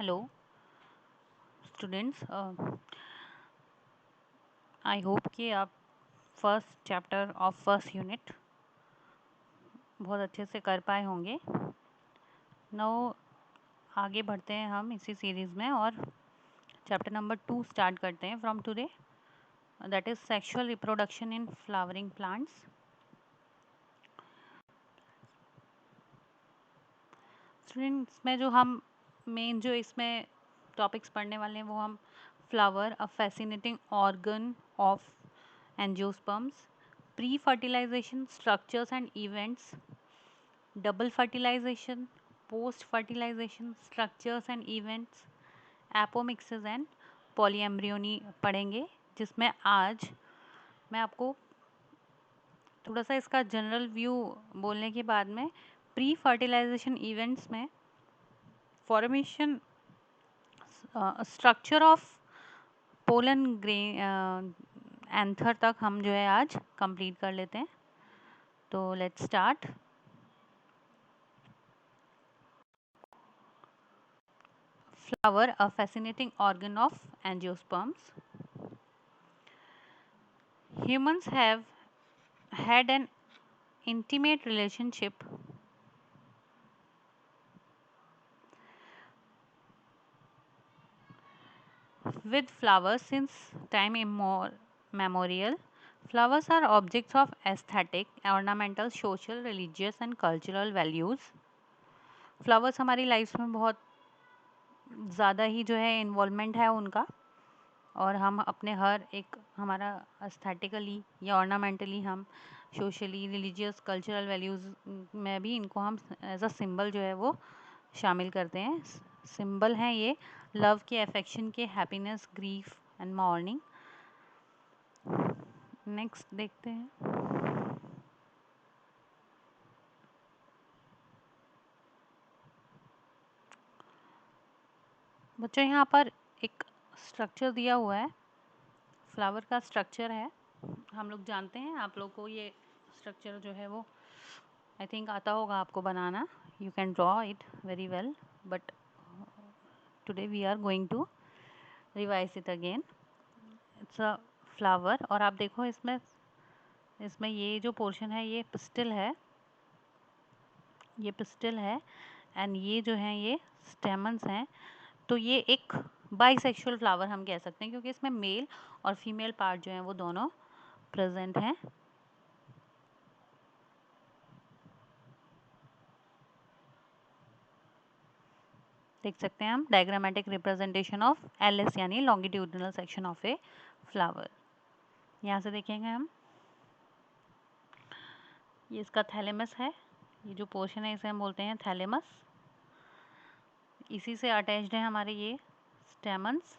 Hello students, I hope कि आप first chapter of first unit बहुत अच्छे से कर पाए होंगे। नाउ आगे बढ़ते हैं हम इसी सीरीज़ में और चैप्टर नंबर 2 स्टार्ट करते हैं from today, that is sexual reproduction in flowering plants. Students में जो हम मेन जो इसमें टॉपिक्स पढ़ने वाले हैं वो हम flower, a fascinating organ of angiosperms, pre fertilisation structures and events, double fertilisation, post fertilisation structures and events, apomixis and polyembryony पढ़ेंगे, जिसमें आज मैं आपको थोड़ा सा इसका जनरल व्यू बोलने के बाद में प्री फर्टिलाइजेशन इवेंट्स में formation structure of pollen grain anther तक हम जो है आज कंप्लीट कर लेते हैं। तो let's start. Flower, a fascinating organ of angiosperms. Humans have had an intimate relationship with flowers since time immemorial. Flowers are objects of aesthetic, ornamental, social, religious and cultural values. Flowers हमारी life में बहुत ज़्यादा ही जो है involvement है उनका, और हम अपने हर एक हमारा एस्थेटिकली या ऑर्नामेंटली हम सोशली, रिलीजियस, कल्चरल वैल्यूज़ में भी इनको हम एज अ सिंबल जो है वो शामिल करते हैं। सिंबल हैं ये लव के, अफेक्शन के, happiness, grief and morning. Next देखते हैं। बच्चों यहाँ पर एक स्ट्रक्चर दिया हुआ है, फ्लावर का स्ट्रक्चर है। हम लोग जानते हैं, आप लोग को ये स्ट्रक्चर जो है वो आई थिंक आता होगा आपको बनाना। You can draw it very well, but today we are going to revise it again. It's a flower, और आप देखो इसमें इसमें ये जो पोर्शन है ये पिस्टिल है, ये पिस्टिल है, एंड ये जो है ये स्टेमन्स हैं। तो ये एक बाइसेक्सुअल फ्लावर हम कह सकते हैं, क्योंकि इसमें मेल और फीमेल पार्ट जो है वो दोनों प्रेजेंट हैं। देख सकते हैं हम डायग्रामेटिक रिप्रेजेंटेशन ऑफ एलएस यानी longitudinal section of a flower. यहाँ से देखेंगे हम, ये इसका थैलेमस है, ये जो पोर्शन है इसे हम बोलते हैं थैलेमस। इसी से अटैच्ड है हमारे ये स्टेमन्स,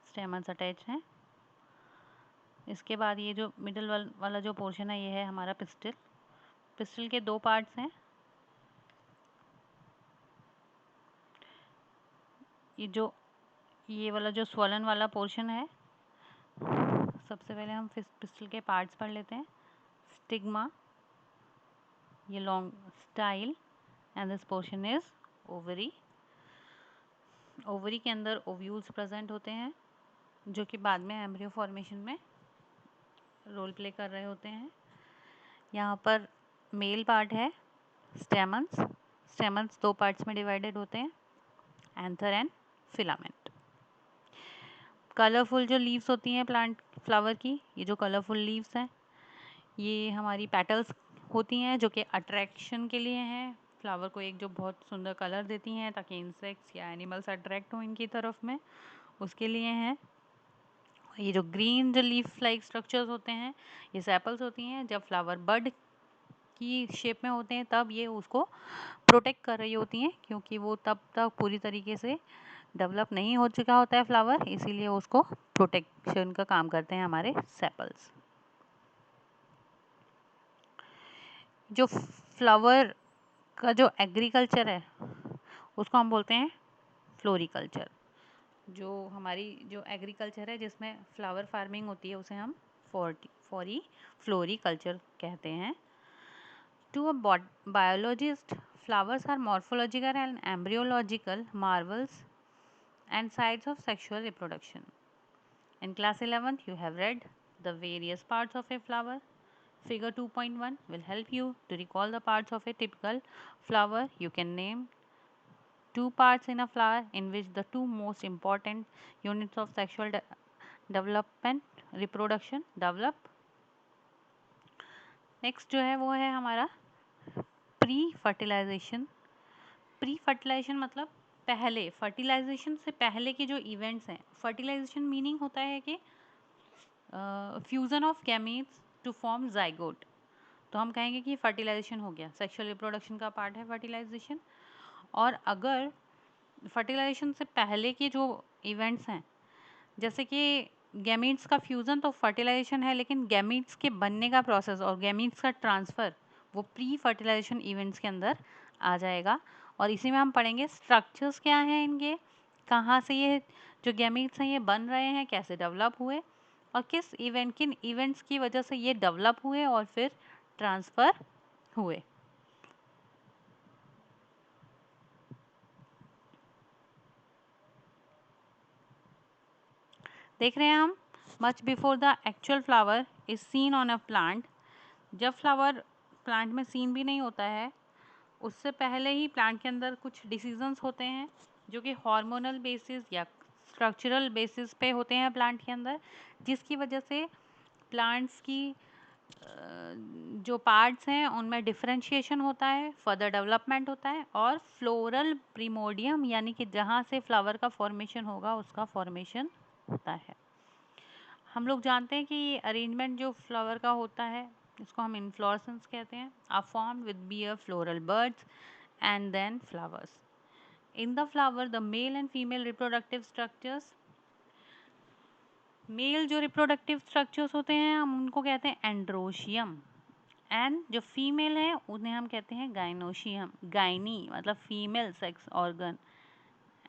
स्टेमन्स अटैच हैं। इसके बाद ये जो मिडल वाला जो पोर्शन है ये है हमारा पिस्टिल। पिस्टिल के दो पार्ट्स हैं, ये वाला जो स्वलन वाला पोर्शन है, सबसे पहले हम पिस्टिल के पार्ट्स पढ़ लेते हैं। स्टिग्मा, ये long style, and this portion is ovary. Ovary के अंदर ओव्यूल्स प्रेजेंट होते हैं, जो कि बाद में एम्ब्रियो फॉर्मेशन में रोल प्ले कर रहे होते हैं। यहाँ पर मेल पार्ट है स्टेमन्स। स्टेमन्स दो पार्ट्स में डिवाइडेड होते हैं, एंथर एंड फिलामेंट। कलरफुल जो लीव्स होती हैं प्लांट फ्लावर की, ये जो कलरफुल लीव्स हैं ये हमारी पेटल्स होती हैं, जो कि अट्रैक्शन के लिए हैं। फ्लावर को एक जो बहुत सुंदर कलर देती हैं ताकि इंसेक्ट्स या एनिमल्स अट्रैक्ट हों इनकी तरफ में, उसके लिए हैं। ये जो ग्रीन जो लीफ लाइक स्ट्रक्चर्स होते हैं ये सेपल्स होती हैं। जब फ्लावर बड की शेप में होते हैं तब ये उसको प्रोटेक्ट कर रही होती हैं, क्योंकि वो तब तक पूरी तरीके से डेवलप नहीं हो चुका होता है फ्लावर, इसीलिए उसको प्रोटेक्शन का काम करते हैं हमारे सेपल्स। जो फ्लावर का जो एग्रीकल्चर है उसको हम बोलते हैं फ्लोरिकल्चर। जो हमारी जो एग्रीकल्चर है जिसमें फ्लावर फार्मिंग होती है उसे हम फ्लोरिकल्चर कहते हैं। To a biologist, flowers are morphological and embryological marvels and sites of sexual reproduction. In class 11th, you have read the various parts of a flower. Figure 2.1 will help you to recall the parts of a typical flower. You can name two parts in a flower in which the two most important units of sexual development, reproduction develop. Next जो है वो है हमारा pre fertilisation. Pre fertilisation मतलब पहले, fertilisation से पहले के जो इवेंट्स हैं. फर्टिलाइजेशन मीनिंग होता है कि fusion of gametes to form zygote. तो हम कहेंगे कि फर्टिलाइजेशन हो गया. सेक्सुअल रिप्रोडक्शन का पार्ट है फर्टिलाइजेशन. और अगर फर्टिलाइजेशन से पहले के जो इवेंट्स हैं, जैसे कि गैमीट्स का फ्यूज़न तो फर्टिलाइजेशन है, लेकिन गैमीट्स के बनने का प्रोसेस और गैमीट्स का ट्रांसफ़र वो प्री फर्टिलाइजेशन इवेंट्स के अंदर आ जाएगा. और इसी में हम पढ़ेंगे स्ट्रक्चर्स क्या हैं इनके, कहाँ से ये जो गैमीट्स हैं ये बन रहे हैं, कैसे डेवलप हुए और किन इवेंट्स की वजह से ये डेवलप हुए और फिर ट्रांसफ़र हुए. देख रहे हैं हम, much before the actual flower is seen on a plant. जब फ्लावर प्लांट में सीन भी नहीं होता है, उससे पहले ही प्लांट के अंदर कुछ डिसीजंस होते हैं जो कि हार्मोनल बेसिस या स्ट्रक्चरल बेसिस पे होते हैं प्लांट के अंदर, जिसकी वजह से प्लांट्स की जो पार्ट्स हैं उनमें डिफरेंशिएशन होता है, फर्दर डेवलपमेंट होता है और फ्लोरल प्रीमोडियम यानी कि जहाँ से फ्लावर का फॉर्मेशन होगा उसका फॉर्मेशन होता है. हम लोग जानते हैं कि ये अरेंजमेंट जो फ्लावर का होता है इसको हम इन्फ्लोरेसेंस कहते हैं. Are formed with bear floral buds and then flowers. In the flower the male and female reproductive structures, male जो रिप्रोडक्टिव स्ट्रक्चर्स होते हैं हम उनको कहते हैं एंड्रोशियम, एंड जो फीमेल है उन्हें हम कहते हैं गाइनोशियम. गाइनी मतलब फीमेल सेक्स ऑर्गन,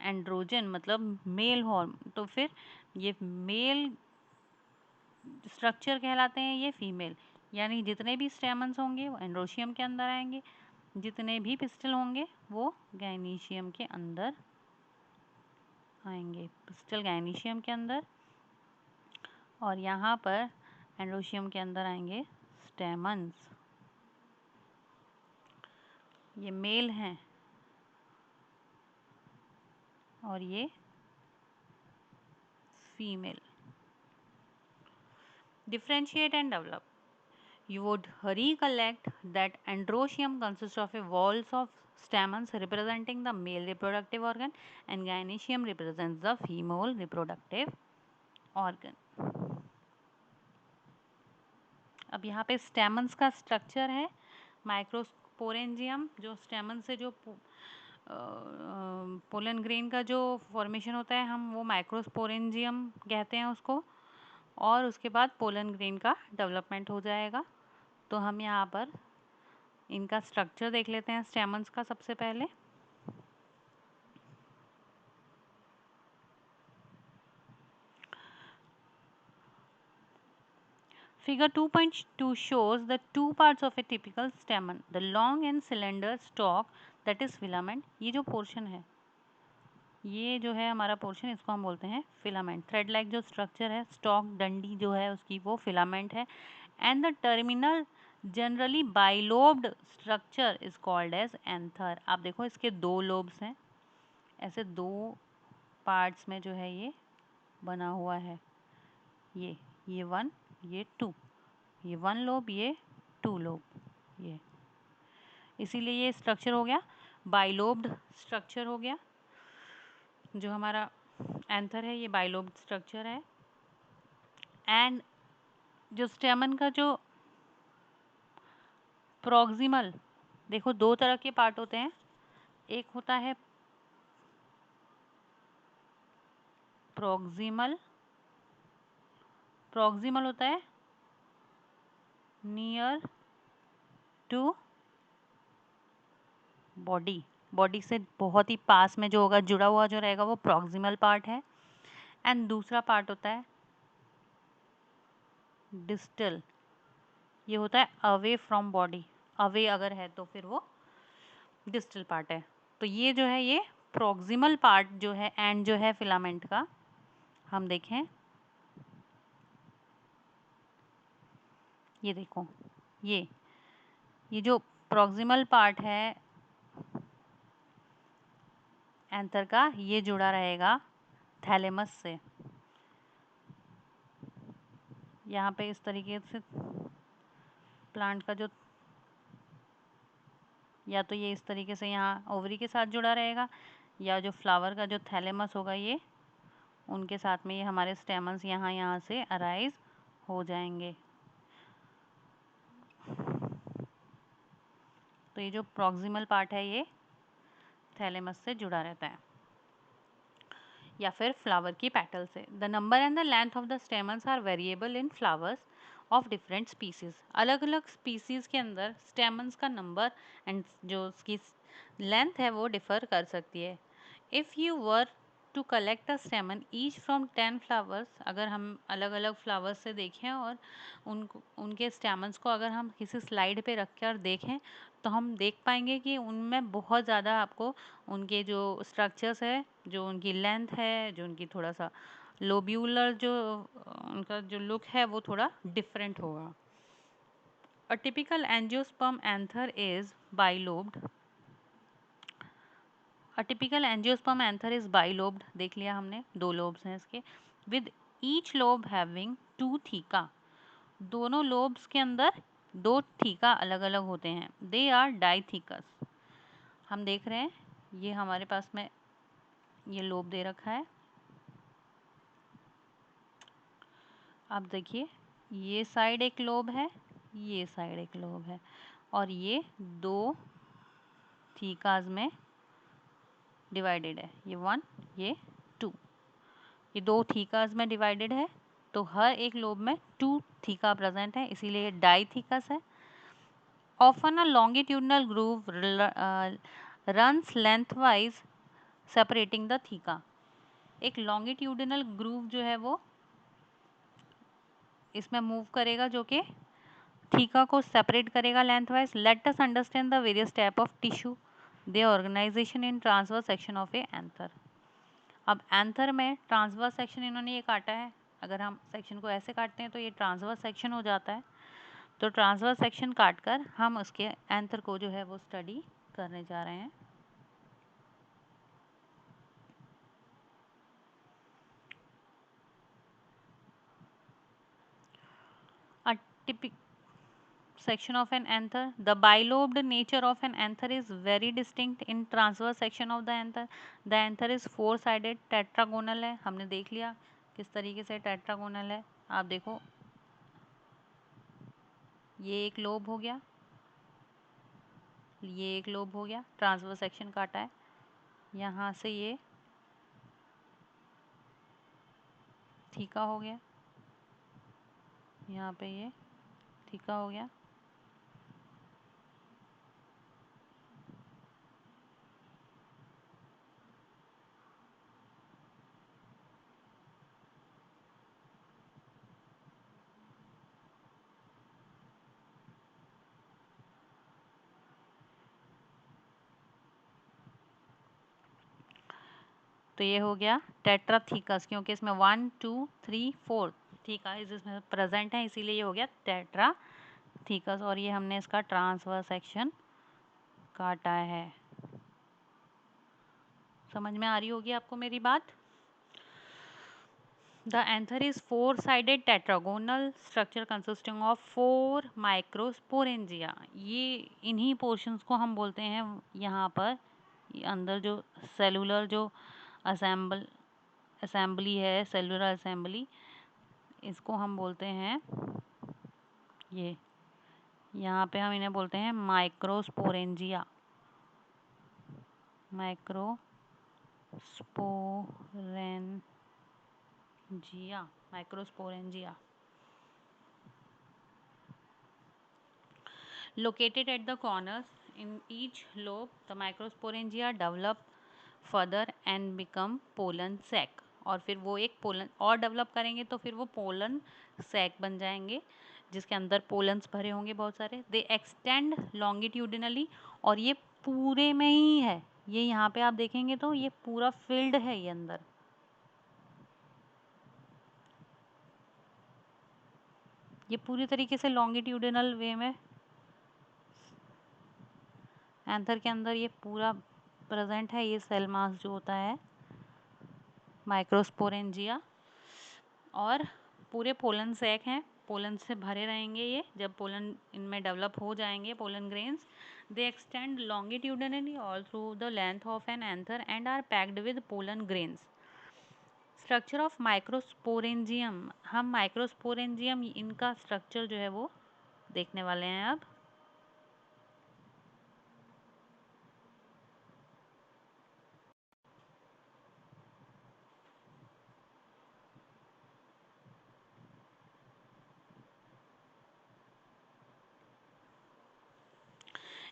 एंड्रोजन मतलब मेल हॉर्मोन. तो फिर ये मेल स्ट्रक्चर कहलाते हैं, ये फीमेल. यानी जितने भी स्टेमन्स होंगे वो एंड्रोशियम के अंदर आएंगे, जितने भी पिस्टल होंगे वो गाइनीशियम के अंदर आएंगे. पिस्टल गाइनीशियम के अंदर और यहाँ पर एंड्रोशियम के अंदर आएंगे स्टेमन्स. ये मेल हैं और ये female. Differentiate and develop. You would recollect that androecium consists of a walls of stamens representing the male reproductive organ and gynoecium represents the female reproductive organ. अब यहाँ पे स्टेमन्स का स्ट्रक्चर है. Microsporangium जो स्टेमन से जो पोलन ग्रेन का जो फॉर्मेशन होता है हम वो माइक्रोस्पोरेंजियम कहते हैं उसको. और उसके बाद पोलन ग्रेन का डेवलपमेंट हो जाएगा. तो हम यहाँ पर इनका स्ट्रक्चर देख लेते हैं स्टेमन्स का सबसे पहले. Figure 2.2 shows the two parts of a typical stamen, the long and cylinder stalk that is filament. ये जो पोर्शन है, ये जो है हमारा पोर्शन, इसको हम बोलते हैं फिलामेंट. थ्रेड लाइक जो स्ट्रक्चर है, स्टॉक डंडी जो है उसकी वो फिलामेंट है. And the terminal generally bilobed structure is called as anther. आप देखो इसके दो लोब्स हैं, ऐसे दो पार्ट्स में जो है ये बना हुआ है. ये वन, ये टू, ये वन लोब, ये टू लोब. ये इसीलिए ये स्ट्रक्चर हो गया बाइलोब्ड स्ट्रक्चर हो गया. जो हमारा एंथर है ये बाइलोब्ड स्ट्रक्चर है. एंड जो स्टेमन का जो प्रॉक्सिमल, देखो दो तरह के पार्ट होते हैं. एक होता है प्रॉक्सिमल, प्रॉक्सिमल होता है नियर टू बॉडी, बॉडी से बहुत ही पास में जो होगा, जुड़ा हुआ जो रहेगा वो प्रॉक्सिमल पार्ट है. एंड दूसरा पार्ट होता है डिस्टल, ये होता है अवे फ्रॉम बॉडी. अवे अगर है तो फिर वो डिस्टल पार्ट है। तो ये जो है ये प्रॉक्सिमल पार्ट जो है एंड जो है फिलामेंट का, हम देखें ये देखो, ये जो प्रॉक्सिमल पार्ट है एंथर का, ये जुड़ा रहेगा थैलेमस से। यहाँ पे इस तरीके से प्लांट का जो, या तो ये इस तरीके से यहाँ ओवरी के साथ जुड़ा रहेगा, या जो फ्लावर का जो थैलेमस होगा ये उनके साथ में ये हमारे स्टेमन्स यहाँ से अराइज हो जाएंगे। तो ये जो प्रॉक्सिमल पार्ट है ये थैलेमस से जुड़ा रहता है, या फिर फ्लावर की पेटल से। The number and the length of the stamens are variable in flowers of different species. अलग अलग स्पीसीज के अंदर स्टेमन्स का नंबर एंड जो उसकी लेंथ है वो डिफर कर सकती है। If you were to collect a stamen each from 10 flowers, अगर हम अलग अलग फ्लावर्स से देखें और उनके स्टेमन्स को अगर हम किसी स्लाइड पे रख कर देखें, तो हम देख पाएंगे कि उनमें बहुत ज़्यादा आपको उनके जो स्ट्रक्चर्स है, जो उनकी लेंथ है, जो उनकी थोड़ा सा लोब्यूलर जो उनका जो लुक है वो थोड़ा डिफरेंट होगा। A typical angiosperm anther is bilobed. A typical angiosperm anther is bilobed, देख लिया हमने, 2 लोब्स हैं इसके, with each lobe having 2 theca. दोनों लोब्स के अंदर 2 थीका अलग अलग होते हैं। They are dithecous. हम देख रहे हैं ये हमारे पास में ये लोब दे रखा है। अब देखिए ये साइड एक लोब है, ये साइड एक लोब है, और ये 2 थीकाज में डिवाइडेड है, ये 1 ये 2, ये 2 थीकाज में डिवाइडेड है। तो हर एक लोब में 2 थीका प्रेजेंट है, इसीलिए ये डाइथीकस है। Often a longitudinal groove runs lengthwise separating the theca. एक लॉन्गिट्यूडनल ग्रूव जो है वो इसमें मूव करेगा, जो कि थीका को सेपरेट करेगा lengthwise. Let us understand the various type of tissue they organisation in transverse section of a anther. अब एंथर में ट्रांसवर्स सेक्शन इन्होंने ये काटा है, अगर हम सेक्शन को ऐसे काटते हैं तो ये ट्रांसवर्स सेक्शन हो जाता है। तो ट्रांसवर्स सेक्शन काट कर हम उसके एंथर को जो है वो स्टडी करने जा रहे हैं। A typical section of an anther. The bilobed nature of an anther is very distinct in transverse section of the anther. The anther is 4-sided tetragonal है, हमने देख लिया किस तरीके से tetragonal है। आप देखो ये एक लोब हो गया, ये एक लोब हो गया, ट्रांसवर्स सेक्शन काटा है, यहाँ से ये थीका हो गया, यहाँ पे ये थीका हो गया। तो ये हो गया टेट्राथीकस, क्योंकि इसमें 1 2 3 4 थीका इसमें प्रेजेंट है, इसीलिए ये हो गया टेट्राथीकस। और ये हमने इसका ट्रांसवर्स सेक्शन काटा है। समझ में आ रही होगी आपको मेरी बात। The anther is four sided tetragonal structure consisting of 4 microsporangia. ये इन्हीं पोर्शंस को हम बोलते हैं यहाँ पर अंदर जो सेलुलर जो असेंबली है, सेलुलर असेंबली, इसको हम बोलते हैं, ये यहाँ पे हम इन्हें बोलते हैं microsporangia. Microsporangia located at the corners in each lobe. The microsporangia develop further and become pollen sac, और फिर वो एक पोलन और डेवलप करेंगे तो फिर वो पोलन सैक बन जाएंगे, जिसके अंदर पोलन्स भरे होंगे बहुत सारे। दे एक्सटेंड लॉन्गिट्यूडिनली, और ये पूरे में ही है, ये यहाँ पे आप देखेंगे तो ये पूरा फिल्ड है ये अंदर। ये पूरी तरीके से लॉन्गिट्यूडिनल वे में एंथर के अंदर ये पूरा प्रेजेंट है, ये सेल मास जो होता है माइक्रोस्पोरेंजिया। और पूरे पोलन सैक हैं, पोलन से भरे रहेंगे ये, जब पोलन इनमें डेवलप हो जाएंगे pollen grains. They extend longitudinally all through the length of an anther and are packed with pollen grains. Structure of microsporangium, हम माइक्रोस्पोरेंजियम इनका स्ट्रक्चर जो है वो देखने वाले हैं अब।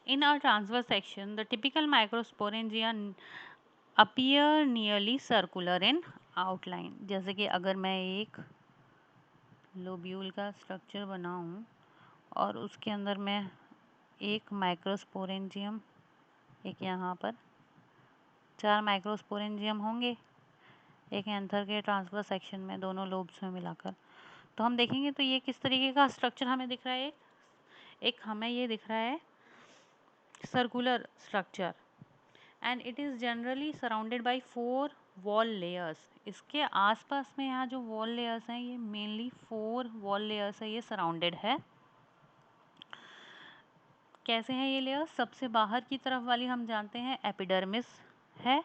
In our transverse section, the typical microsporangia appear nearly circular in outline। जैसे कि अगर मैं एक लोब्यूल का स्ट्रक्चर बनाऊं और उसके अंदर मैं एक माइक्रोस्पोरेंजियम, एक यहाँ पर 4 माइक्रोस्पोरेंजियम होंगे एक एंथर के ट्रांसवर्स सेक्शन में, दोनों लोब्स में मिलाकर, तो हम देखेंगे तो ये किस तरीके का स्ट्रक्चर हमें दिख रहा है। एक हमें ये दिख रहा है circular structure, and it is generally surrounded by 4 wall layers. इसके आसपास में यहाँ जो वॉल लेयर्स हैं ये मेनली 4 वॉल लेयर्स है, ये सराउंडेड है। कैसे हैं ये लेयर्स? सबसे बाहर की तरफ वाली हम जानते हैं एपिडर्मिस है,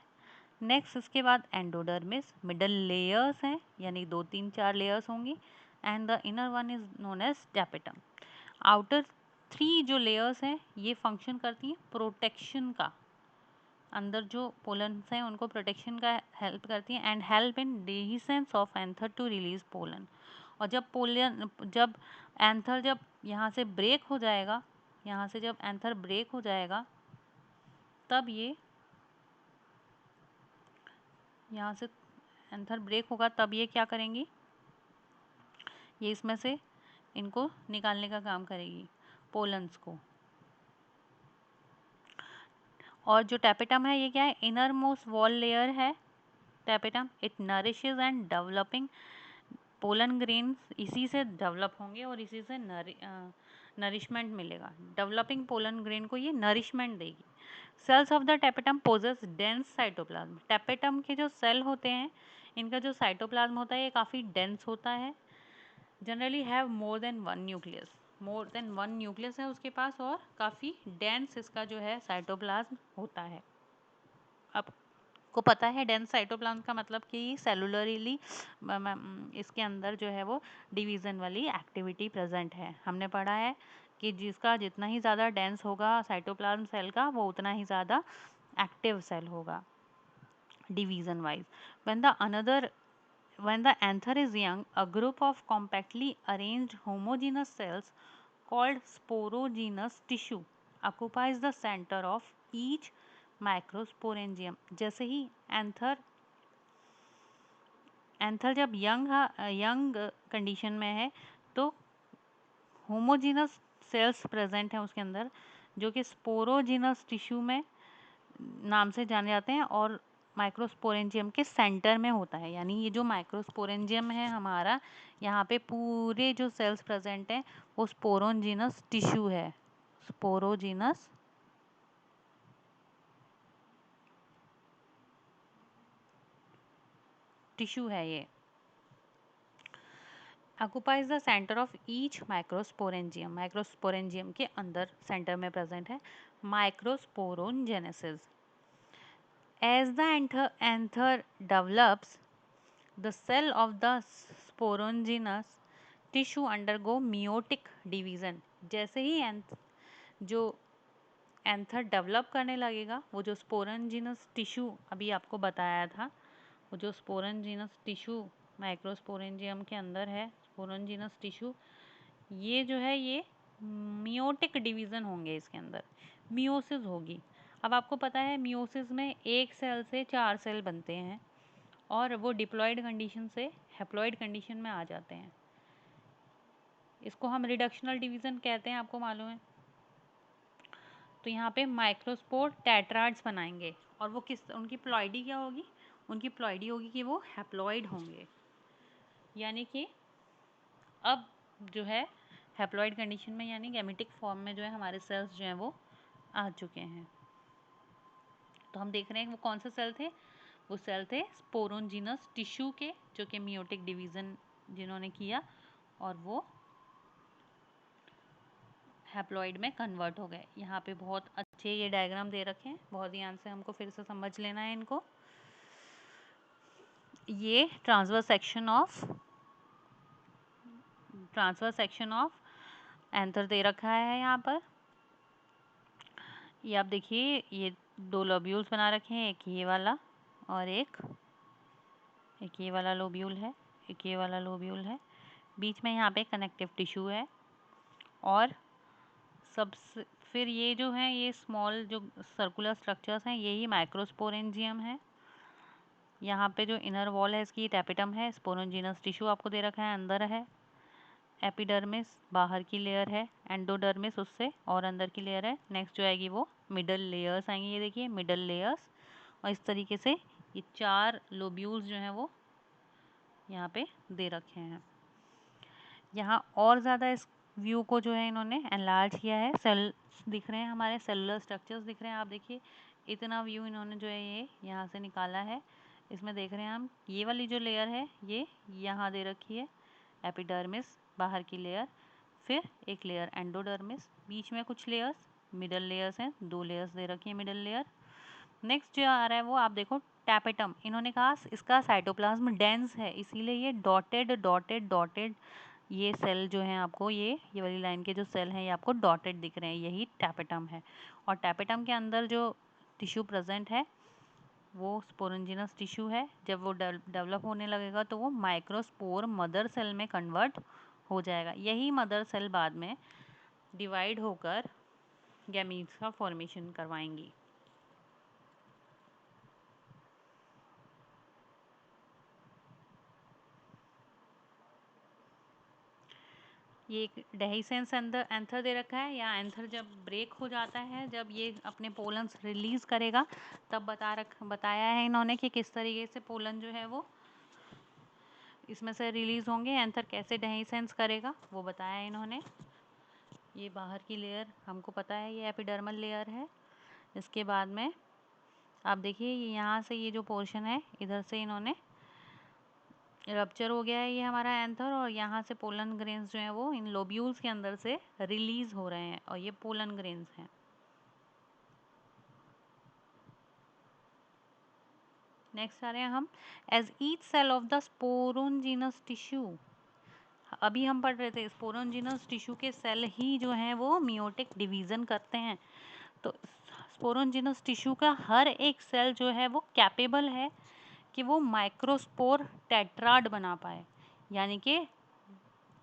नेक्स्ट इसके बाद एंडोडर्मिस, मिडल लेयर्स हैं यानी 2 3 4 लेयर्स होंगी, and the inner one is known as tapetum. Outer 3 जो लेयर्स हैं ये फंक्शन करती हैं प्रोटेक्शन का, अंदर जो पोलन्स हैं उनको प्रोटेक्शन का हेल्प करती हैं, and help in dehiscence of anther to release pollen. और जब एंथर जब यहाँ से ब्रेक हो जाएगा, यहाँ से जब एंथर ब्रेक हो जाएगा तब ये यहाँ से एंथर ब्रेक होगा तब ये क्या करेंगी, ये इसमें से इनको निकालने का काम करेगी पोलन्स को। और जो टैपेटम है ये क्या है, इनर मोस्ट वॉल लेयर है tapetum. It nourishes and developing pollen grains, इसी से डेवलप होंगे और इसी से नरिशमेंट मिलेगा। डेवलपिंग पोलन ग्रेन को ये नरिशमेंट देगी। Cells of the tapetum possess dense cytoplasm. Tapetum के जो सेल होते हैं इनका जो साइटोप्लाज्म होता है ये काफ़ी डेंस होता है, generally have more than one nucleus है उसके पास, और काफ़ी डेंस इसका जो है साइटोप्लाज्म होता है। अब को पता है डेंस साइटोप्लाज्म का मतलब कि सेलुलरली इसके अंदर जो है वो डिवीज़न वाली एक्टिविटी प्रेजेंट है। हमने पढ़ा है कि जिसका जितना ही ज़्यादा डेंस होगा साइटोप्लाज्म सेल का वो उतना ही ज़्यादा एक्टिव सेल होगा division wise. When the anther is young, a group of compactly arranged homogeneous cells called sporogenous tissue occupies the center of each microsporangium। जैसे ही एंथर जब यंग कंडीशन में है तो होमोजीनस सेल्स प्रेजेंट हैं उसके अंदर जो कि स्पोरोजीनस टिश्यू में नाम से जाने जाते हैं और माइक्रोस्पोरेंजियम के सेंटर में होता है। यानी ये जो माइक्रोस्पोरेंजियम है हमारा, यहाँ पे पूरे जो सेल्स प्रेजेंट हैं वो स्पोरोजीनस टिश्यू है, स्पोरोजीनस टिश्यू है ये। Occupies the centre of each microsporangium, microsporangium के अंदर सेंटर में प्रेजेंट है microsporogenesis. As the anther develops, the cell of the sporongenous tissue undergo meiotic division। जैसे ही जो एंथर डेवलप करने लगेगा, वो जो स्पोरोजेनस टिश्यू अभी आपको बताया था, वो जो स्पोरोजेनस टिश्यू माइक्रोस्पोरेंजियम के अंदर है, स्पोरोजेनस टिश्यू, ये जो है ये मियोटिक डिवीज़न होंगे, इसके अंदर मियोसिस होगी। अब आपको पता है मियोसिस में एक सेल से 4 सेल बनते हैं और वो डिप्लॉयड कंडीशन से हैप्लॉयड कंडीशन में आ जाते हैं। इसको हम रिडक्शनल डिवीज़न कहते हैं, आपको मालूम है। तो यहाँ पे माइक्रोस्पोर टेट्राड्स बनाएंगे और वो किस, उनकी प्लॉइडी क्या होगी, उनकी प्लॉइडी होगी कि वो हैप्लॉइड होंगे, यानी कि अब जो है हैप्लॉइड कंडीशन में यानी गैमेटिक फॉर्म में जो है हमारे सेल्स जो हैं वो आ चुके हैं। तो हम देख रहे हैं वो कौन से सेल थे, वो सेल थे स्पोरोनजिनस टिश्यू के, जो कि मियोटिक डिवीज़न जिन्होंने किया और वो हैप्लॉइड में कन्वर्ट हो गए। यहाँ पे बहुत अच्छे ये डायग्राम दे रखे हैं, बहुत ध्यान से हमको फिर से समझ लेना है इनको। ये ट्रांसफर सेक्शन ऑफ एंथर दे रखा है यहाँ पर। ये आप देखिए, ये दो लोब्यूल्स बना रखे हैं, एक ये वाला और एक ये वाला लोब्यूल है, एक ये वाला लोब्यूल है। बीच में यहाँ पे कनेक्टिव टिश्यू है और सबसे फिर ये जो है ये स्मॉल जो सर्कुलर स्ट्रक्चर्स हैं यही माइक्रोस्पोरेंजियम है। यहाँ पे जो इनर वॉल है इसकी टैपेटम है, स्पोरोंजिनस टिश्यू आपको दे रखा है अंदर है, एपिडर्मिस बाहर की लेयर है, एंडोडर्मिस उससे और अंदर की लेयर है। नेक्स्ट जो आएगी वो मिडल लेयर्स आएंगी, ये देखिए मिडल लेयर्स। और इस तरीके से ये 4 लोब्यूल्स जो हैं वो यहाँ पे दे रखे हैं। यहाँ और ज़्यादा इस व्यू को जो है इन्होंने एनलार्ज किया है, सेल्स दिख रहे हैं हमारे, सेलुलर स्ट्रक्चर्स दिख रहे हैं। आप देखिए इतना व्यू इन्होंने जो है ये यहाँ से निकाला है। इसमें देख रहे हैं हम ये वाली जो लेयर है ये यहाँ दे रखी है, एपिडर्मिस बाहर की लेयर, फिर एक लेयर एंडोडर्मिस, बीच में कुछ लेयर्स, मिडल लेयर्स हैं, 2 लेयर्स दे रखी है मिडल लेयर। नेक्स्ट जो आ रहा है वो आप देखो टैपेटम, इन्होंने कहा इसका साइटोप्लाज्म डेंस है इसीलिए ये डॉटेड डॉटेड डॉटेड ये सेल जो हैं आपको ये वाली लाइन के जो सेल हैं ये आपको डॉटेड दिख रहे हैं, यही टैपेटम है। और टैपेटम के अंदर जो टिश्यू प्रेजेंट है वो स्पोरोंजिनस टिश्यू है। जब वो डेवलप होने लगेगा तो वो माइक्रोस्पोर मदर सेल में कन्वर्ट हो जाएगा, यही मदर सेल बाद में डिवाइड होकर गैमीट्स का फॉर्मेशन करवाएंगी। ये एक डेhiscence एंथर दे रखा है, या एंथर जब ब्रेक हो जाता है, जब ये अपने पोलन्स रिलीज करेगा तब बताया है इन्होंने कि किस तरीके से पोलन जो है वो इसमें से रिलीज होंगे। एंथर कैसे डेhiscence करेगा वो बताया है इन्होंने। ये बाहर की लेयर हमको पता है ये एपिडर्मल लेयर है। इसके बाद में आप देखिए यहाँ से ये जो पोर्शन है इधर से इन्होंने रप्चर हो गया है ये हमारा एंथर, और यहाँ से पोलन ग्रेन्स जो हैं वो इन लोब्यूल्स के अंदर से रिलीज हो रहे हैं और ये पोलन ग्रेन्स हैं। नेक्स्ट आ रहे हैं हम, as each cell of the sporogenous tissue. अभी हम पढ़ रहे थे स्पोरोंजिनस टिश्यू के सेल ही जो हैं वो मियोटिक डिवीज़न करते हैं। तो स्पोरोंजिनस टिश्यू का हर एक सेल जो है वो कैपेबल है कि वो माइक्रोस्पोर टेट्राड बना पाए, यानी कि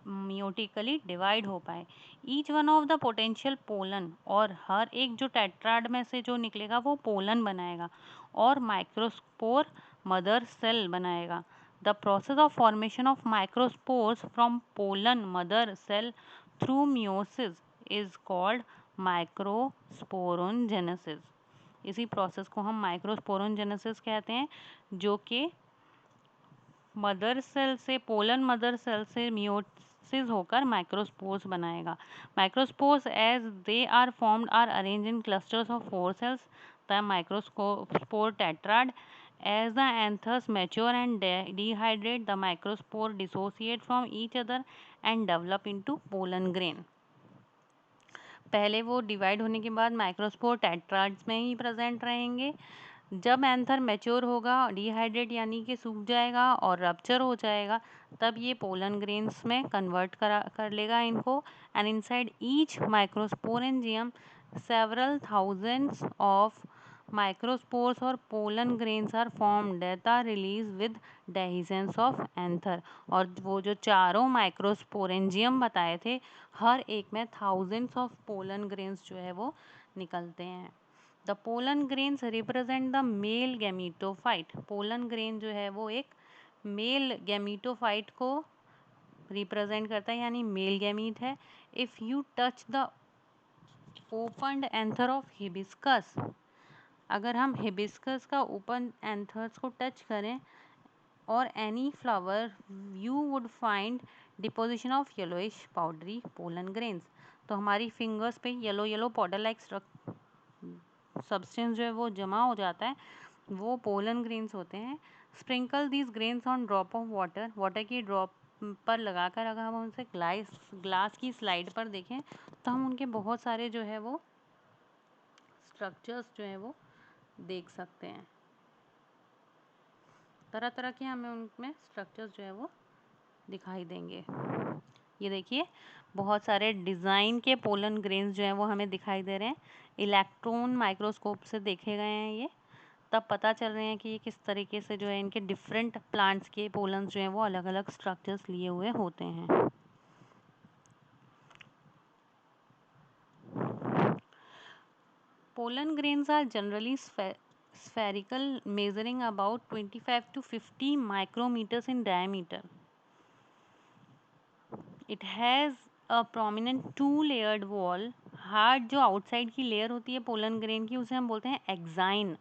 मियोटिकली डिवाइड हो पाए। Each one of the potential pollen, और हर एक जो टेट्राड में से जो निकलेगा वो पोलन बनाएगा और माइक्रोस्पोर मदर सेल बनाएगा। The process of formation of microspores from pollen mother cell through meiosis is called microsporogenesis. इसी प्रोसेस को हम माइक्रोस्पोरोनजेनेसिस कहते हैं, जो कि मदर सेल से, पोलन मदर सेल से मियोसिस होकर माइक्रोस्पोर्स बनाएगा। Microspores as they are formed are arrange in clusters of 4 cells, the microspore tetrad. As the anthers mature and dehydrate, the microspore dissociate from each other and develop into pollen grain. पहले वो divide होने के बाद microspore टेट्राड्स में ही present रहेंगे। जब anther mature होगा, dehydrate यानी कि सूख जाएगा और रप्चर हो जाएगा, तब ये पोलन ग्रेन्स में कन्वर्ट कर लेगा इनको। And inside each microsporangium several thousands of microspores और pollen grains are formed that are release with dehiscence of anther. और वो जो चारों माइक्रोस्पोरेंजियम बताए थे, हर एक में थाउजेंड्स ऑफ पोलन ग्रेन्स जो है वो निकलते हैं। The pollen grains represent the male gametophyte. Pollen grain जो है वो एक मेल गैमीटोफाइट को रिप्रेजेंट करता है, यानी मेल गैमीट है। If you touch the opened anther of hibiscus, अगर हम हिबिस्कस का ओपन एंथर्स को टच करें और any flower, you would find deposition of yellowish powdery pollen grains. तो हमारी फिंगर्स पे yellow yellow powder like substance जो है वो जमा हो जाता है, वो पोलन ग्रेन्स होते हैं। Sprinkle these grains on drop of water, water की ड्रॉप पर लगाकर अगर हम उनसे ग्लास की स्लाइड पर देखें तो हम उनके बहुत सारे जो है वो स्ट्रक्चर्स जो है वो देख सकते हैं। तरह तरह के हमें उनमें स्ट्रक्चर्स जो है वो दिखाई देंगे। ये देखिए बहुत सारे डिज़ाइन के पोलन ग्रेन्स जो हैं वो हमें दिखाई दे रहे हैं। इलेक्ट्रॉन माइक्रोस्कोप से देखे गए हैं ये, तब पता चल रहे हैं कि ये किस तरीके से जो है इनके डिफरेंट प्लांट्स के पोलन्स जो हैं वो अलग अलग स्ट्रक्चर्स लिए हुए होते हैं। Pollen grains are generally spherical, measuring about 25 to 50 micrometers in diameter. It has a prominent two-layered wall. Hard जो आउटसाइड की लेयर होती है पोलन ग्रेन की, उसे हम बोलते हैं exine,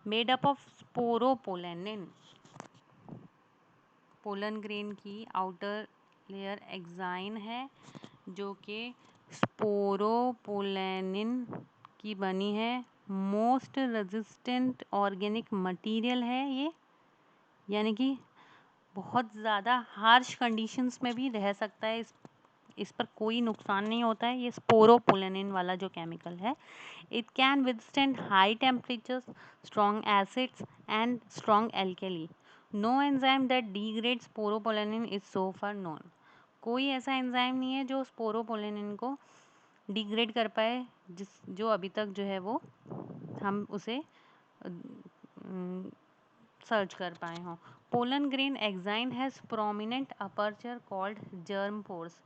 made up of sporopollenin. Pollen grain की आउटर लेयर एक्साइन है जो कि स्पोरोपोलेनिन की बनी है। मोस्ट रेजिस्टेंट ऑर्गेनिक मटेरियल है ये, यानी कि बहुत ज़्यादा हार्श कंडीशंस में भी रह सकता है, इस पर कोई नुकसान नहीं होता है ये स्पोरोपोलेनिन वाला जो केमिकल है। It can withstand high temperatures, strong acids and strong alkali. No enzyme that degrade sporopollenin is so far known. कोई ऐसा एंजाइम नहीं है जो स्पोरोपोलेनिन को डिग्रेड कर पाए, जो अभी तक जो है वो हम उसे सर्च कर पाए हों। Pollen grain exine has prominent aperture called germ pores,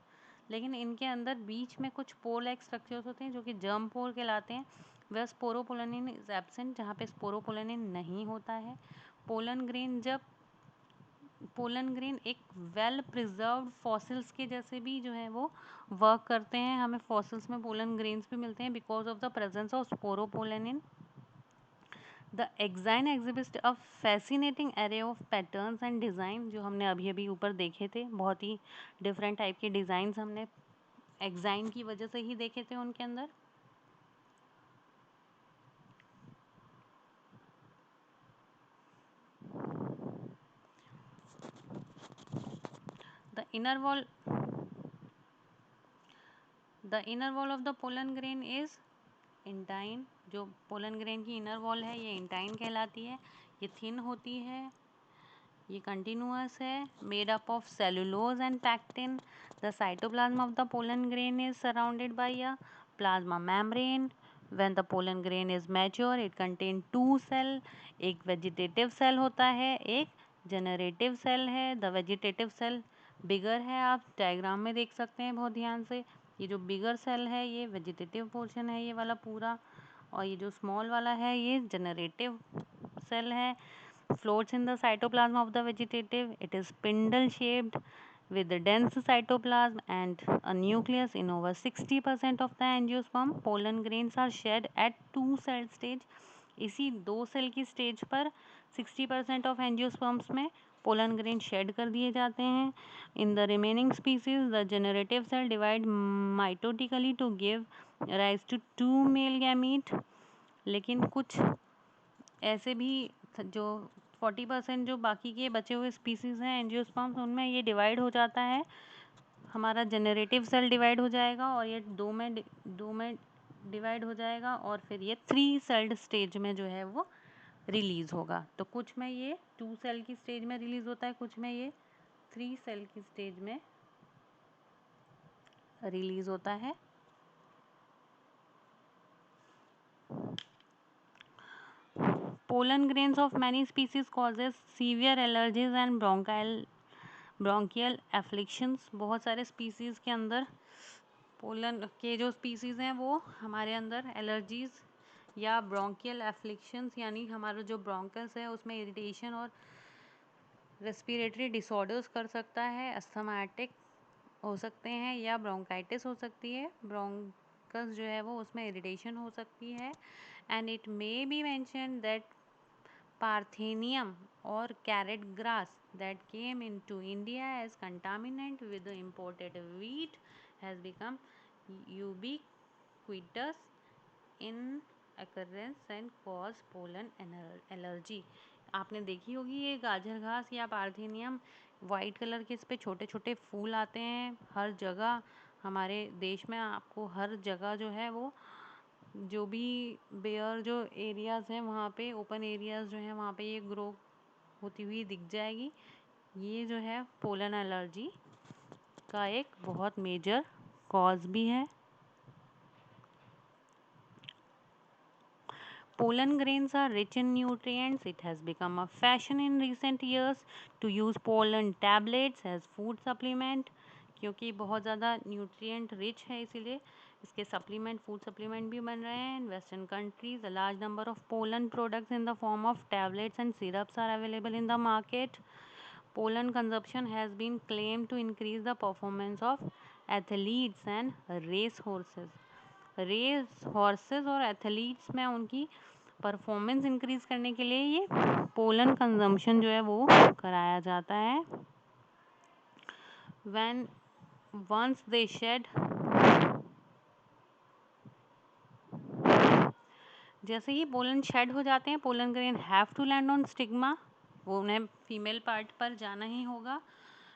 लेकिन इनके अंदर बीच में कुछ पोर लाइक स्ट्रक्चर्स होते हैं जो कि जर्म पोर कहलाते हैं। वह स्पोरोपोलेनिन इज एब्सेंट, जहाँ पे स्पोरोपोलेनिन नहीं होता है। पोलन ग्रेन एक वेल प्रिजर्व्ड फॉसिल्स के जैसे भी जो है वो वर्क करते हैं। हमें फॉसिल्स में पोलन ग्रेन्स भी मिलते हैं because of the presence of sporopollenin. The exine exhibit a fascinating array of patterns and design, जो हमने अभी अभी ऊपर देखे थे, बहुत ही डिफरेंट टाइप के डिज़ाइंस हमने एक्साइन की वजह से ही देखे थे उनके अंदर। The inner wall of the pollen grain is intine. जो पोलन ग्रेन की इनर वॉल है ये इंटाइन कहलाती है। ये थिन होती है, ये कंटिन्यूअस है, made up of cellulose and pectin. The cytoplasm of the pollen grain is surrounded by a plasma membrane. When the pollen grain is mature it contain two cell, एक vegetative cell होता है, एक generative cell है। The vegetative cell bigger है, आप diagram में देख सकते हैं बहुत ध्यान से। ये जो बिगर सेल है ये वेजिटेटिव पोर्शन है ये वाला पूरा, और ये जो स्मॉल वाला है ये जनरेटिव सेल है। Floats in the cytoplasm of the vegetative. It is spindle shaped with the dense cytoplasm and a nucleus. In over 60% of the angiosperm, pollen grains are shed at two cell stage. इसी दो cell की stage पर 60% of angiosperms में pollen grain shed कर दिए जाते हैं। In the remaining species the generative cell divide mitotically to give rise to two male gamete. लेकिन कुछ ऐसे भी जो 40% जो बाकी के बचे हुए स्पीसीज़ हैं एंजियोस्पर्म्स, उनमें ये डिवाइड हो जाता है। हमारा जनरेटिव सेल डिवाइड हो जाएगा और ये दो में डिवाइड हो जाएगा और फिर ये 3 सेल्ड स्टेज में जो है वो रिलीज़ होगा। तो कुछ में ये 2 सेल की स्टेज में रिलीज़ होता है, कुछ में ये 3 सेल की स्टेज में रिलीज़ होता है। Pollen grains of many species causes severe allergies and bronchial afflictions। बहुत सारे स्पीसीज़ के अंदर पोलन के जो स्पीसीज़ हैं वो हमारे अंदर एलर्जीज़ या ब्रोंकियल एफ्लिक्शंस, यानी हमारा जो ब्रोंकस है उसमें इरिटेशन और रेस्पिरेटरी डिसऑर्डर्स कर सकता है, अस्थमाटिक हो सकते हैं या ब्रोंकाइटिस हो सकती है, ब्रोंकस जो है वो उसमें इरिटेशन हो सकती है। And it may be mention that parthenium और carrot grass that came into India as contaminant with the imported wheat has become ubiquitous in occurrence and cause pollen allergy। आपने देखी होगी ये गाजर घास या पार्थेनियम, वाइट कलर के इस पे छोटे छोटे फूल आते हैं हर जगह हमारे देश में। आपको हर जगह जो है वो जो भी बेयर जो एरियाज़ हैं वहाँ पे, ओपन एरियाज़ जो हैं वहाँ पे ये ग्रो होती हुई दिख जाएगी। ये जो है पोलन एलर्जी का एक बहुत मेजर कॉज भी है। Pollen grains are rich in nutrients. It has become a fashion in recent years to use pollen tablets as food supplement, क्योंकि बहुत ज़्यादा न्यूट्रिएंट रिच है इसीलिए इसके सप्लीमेंट, फूड सप्लीमेंट भी बन रहे हैं। In western countries a large number of pollen products in the form of tablets and syrups are available in the market. Pollen consumption has been claimed to increase the performance of athletes and race horses. Race horses और athletes में उनकी performance increase करने के लिए ये pollen consumption जो है वो कराया जाता है। व्हेन वंस दे शेड, जैसे ही पोलन शेड हो जाते हैं, pollen grain have to land on stigma, वो उन्हें फीमेल पार्ट पर जाना ही होगा।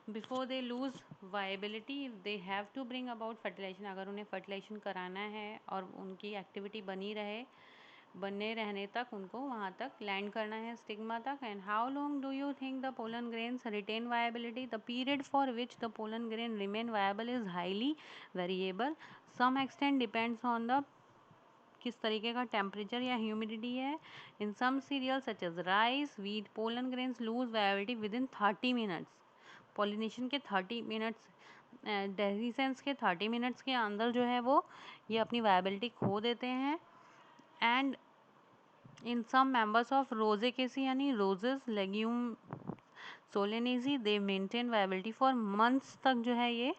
Before they lose viability they have to bring about fertilisation, अगर उन्हें फर्टिलाइजेशन कराना है और उनकी एक्टिविटी बने रहने तक उनको वहाँ तक लैंड करना है स्टिग्मा तक। And how long do you think the pollen grains retain viability? The period for which the pollen grain remain viable is highly variable, some extent depends on the किस तरीके का टेम्परेचर या humidity है। In some cereal such as rice, wheat, pollen grains lose viability within 30 minutes. Pollination के 30 minutes, dehiscence के 30 minutes के अंदर जो है वो ये अपनी वायबिलिटी खो देते हैं। And in some members of Rosaceae यानी roses, legume, Solanaceae, they maintain viability for months तक जो है ये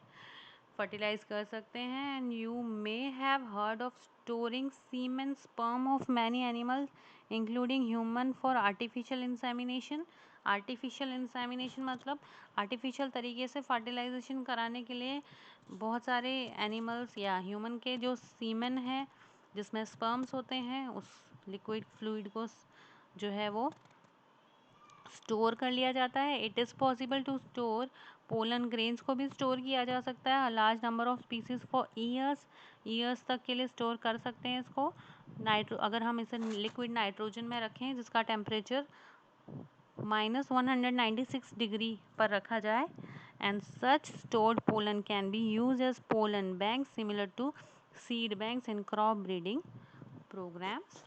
फर्टिलाइज कर सकते हैं। And you may have heard of storing semen sperm of many animals including human for artificial insemination. Artificial insemination मतलब artificial तरीके से फर्टिलाइजेशन कराने के लिए बहुत सारे एनिमल्स या ह्यूमन के जो सीमेन है जिसमें स्पर्म्स होते हैं उस लिक्विड फ्लूइड को जो है वो स्टोर कर लिया जाता है। It is possible to store pollen grains को भी स्टोर किया जा सकता है large number of species for years तक के लिए स्टोर कर सकते हैं इसको। अगर हम इसे लिक्विड नाइट्रोजन में रखें जिसका टेम्परेचर -196 डिग्री पर रखा जाए, and such stored pollen can be use as pollen bank similar to seed banks in crop breeding programs।